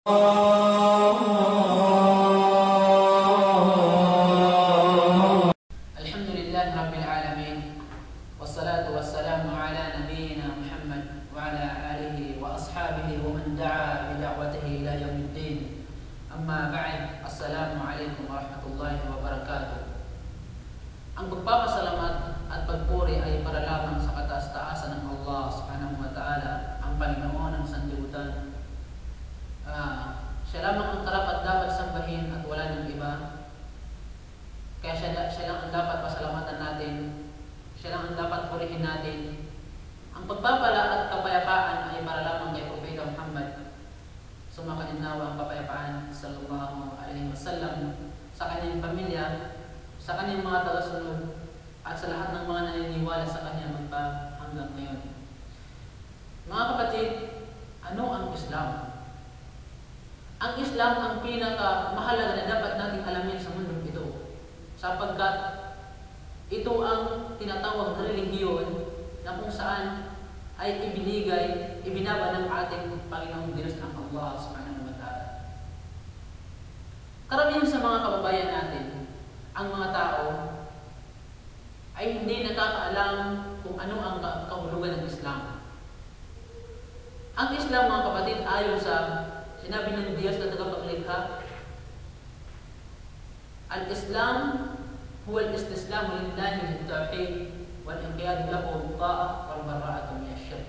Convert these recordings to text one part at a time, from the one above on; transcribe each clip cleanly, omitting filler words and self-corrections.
Alhamdulillah Rabbil Alamin. Wassalatu wassalamu ala nabiyyina Muhammad wa ala alihi wa ashabihi wa man da'a bi da'watihi ila yaumiddin. Amma ba'd. Assalamu alaikum warahmatullahi wabarakatuh. Ang pagpapasalamat at pagpuri ay para lamang sa kataas-taasan ng Allah subhanahu wa ta'ala, ang Panginoon ng sanlibutan. Siya lamang ang karapat dapat sambahin at wala ng iba. Kaya siya lang ang dapat pasalamatan natin. Siya lang ang dapat purihin natin. Ang pagpapala at kapayapaan ay para lamang kay Propeta Muhammad. Sumakanin nawa ang kapayapaan sallallahu alaihi wasallam sa kanyang pamilya, sa kanyang mga tagasunod, at sa lahat ng mga naniniwala sa kanya magpa hanggang ngayon. Mga kapatid, ano ang Islam? Ang Islam ang pinakamahalaga na dapat nating alamin sa mundong ito, sapagkat ito ang tinatawag na relihiyon na kung saan ay ibinaba ng ating Panginoong Diyos ng Allah subhanahu wa ta'ala. Karamihan sa mga kababayan natin, ang mga tao ay hindi nakakaalam kung ano ang kahulugan ng Islam. Ang Islam, mga kapatid, ayon sa sinabi ng Diyos na tagapaglikha, Al-Islam huwa al-istislamu lillahi bil-tawhid wal-inqiyad lahu bil-ta'ah wal-bara'atu min asy-syirk.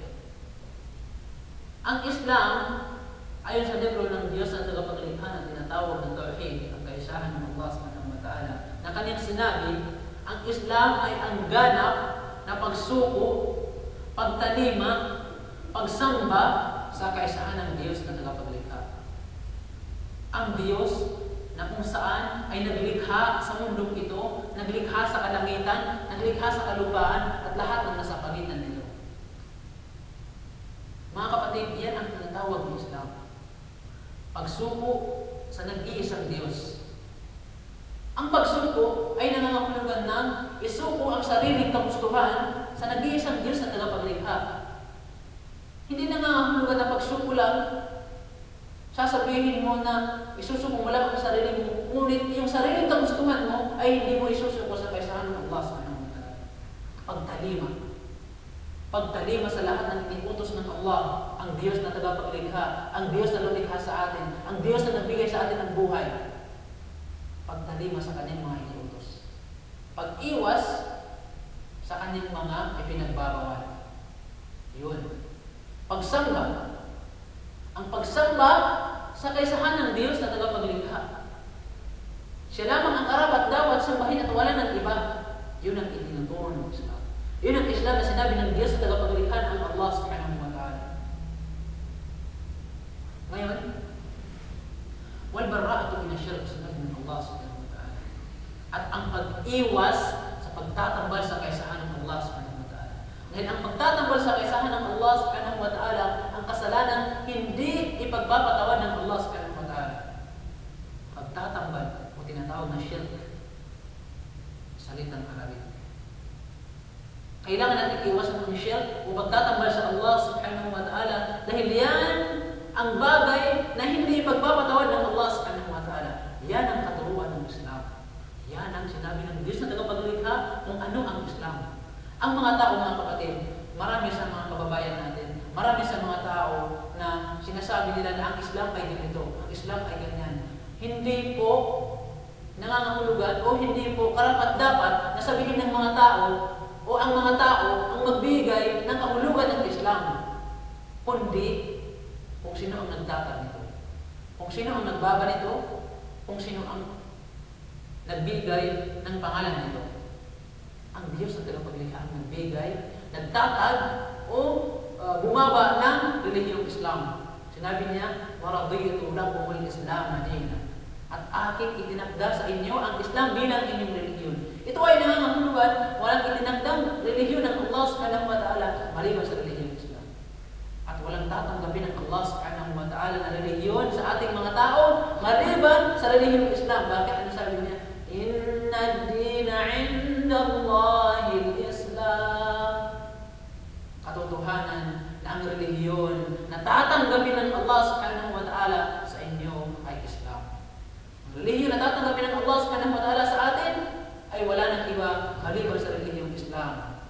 Ang Islam, ayon sa libro ng Diyos na tagapaglikha na tinatawag ng tawhid, ang kaisahan ng Allah subhanahu wa ta'ala, na kanyang sinabi, ang Islam ay ang ganap na pagsuko, pagtalima, pagsamba sa kaisahan ng Diyos na tagapaglikha. Ang Diyos na kung saan ay naglikha sa mundong ito, naglikha sa kalangitan, naglikha sa kalupaan, at lahat ng nasa pagitan nito. Mga kapatid, yan ang tinatawag ng Islam. Pagsuko sa nag-iisang Diyos. Ang pagsuko ay nangangahulugan ng isuko ang sariling kagustuhan sa nag-iisang Diyos na tagapaglikha. Hindi nangangahulugan na pagsuko lang, sasabihin mo na isusuko mo lang ang sarili mo, ngunit yung sariling kagustuhan mo ay hindi mo isusuko sa kaisahan ng Allah subhanahu wa ta'ala. Pagtalima. Pagtalima sa lahat ng iniutos ng Allah, ang Diyos na tagapaglikha, ang Diyos na lumikha sa atin, ang Diyos na nagbigay sa atin ng buhay. Pagtalima sa kanyang mga iniutos. Pag-iwas sa kanyang mga ipinagbabawal. Yun. Pagsamba. Ang pagsamba sa kaisahan ng Diyos na tagapaglikha. Siya lamang ang karapat dapat sambahin at wala ng iba. Yun ang itinuturo ng Islam. Yun ang Islam na sinabi ng Diyos na tagapaglikha ang Allah subhanahu wa ta'ala. Ngayon, wal-bara'atu min asy-syirk, sinabi ng Allah subhanahu wa ta'ala. At ang pag-iwas sa pagtatambal sa kaisahan ng Allah subhanahu wa ta'ala. Dahil ang pagtatambal sa kaisahan ng Allah subhanahu wa ta'ala, ang kasalanan hindi ipagpapatawad ng Allah subhanahu wa ta'ala. Pagtatambal o tinatawag na shirk, salitang Arabic. Kailangan natin iwasan ng shirk o pagtatambal sa Allah subhanahu wa ta'ala dahil yan ang bagay na hindi ipagpapatawad ng Allah subhanahu wa ta'ala. Yan ang katuruan ng Islam. Yan ang sinabi ng Diyos na tagapaglikha kung ano ang Islam. Ang mga tao, mga kapatid, marami sa mga kababayan natin, marami sa mga tao na sinasabi nila na ang Islam ay ganito, ang Islam ay ganyan. Hindi po nangangahulugan o hindi po karapat-dapat na sabihin ng mga tao o ang mga tao ang magbigay ng kahulugan ng Islam, kundi kung sino ang nagtatag nito, kung sino ang nagbaba nito, kung sino ang nagbigay ng pangalan nito. Ang Diyos na tagapaglikha ang nagbigay, nagtatag o bumaba ng relihiyong Islam. Sinabi niya, وَرَضِيْتُ لَكُمُ الْإِسْلَامَ دِينًا. At aking itinakda sa inyo ang Islam bilang inyong relihiyon. Ito ay nangangahulugan, walang itinakdang relihiyon ng Allah subhanahu wa ta'ala maliban sa relihiyong Islam. At walang tatanggapin ng Allah subhanahu wa ta'ala na relihiyon sa ating mga tao maliban sa relihiyong Islam. Bakit? Ano sabi niya? Inna ad-dina 'inda Allahil Islam. Katotohanan na ang relihiyon na tatanggapin ng Allah subhanahu wa ta'ala sa tatanggapin ng Allah subhanahu wa ta'ala sa atin ay wala nang iba maliban sa relihiyong Islam.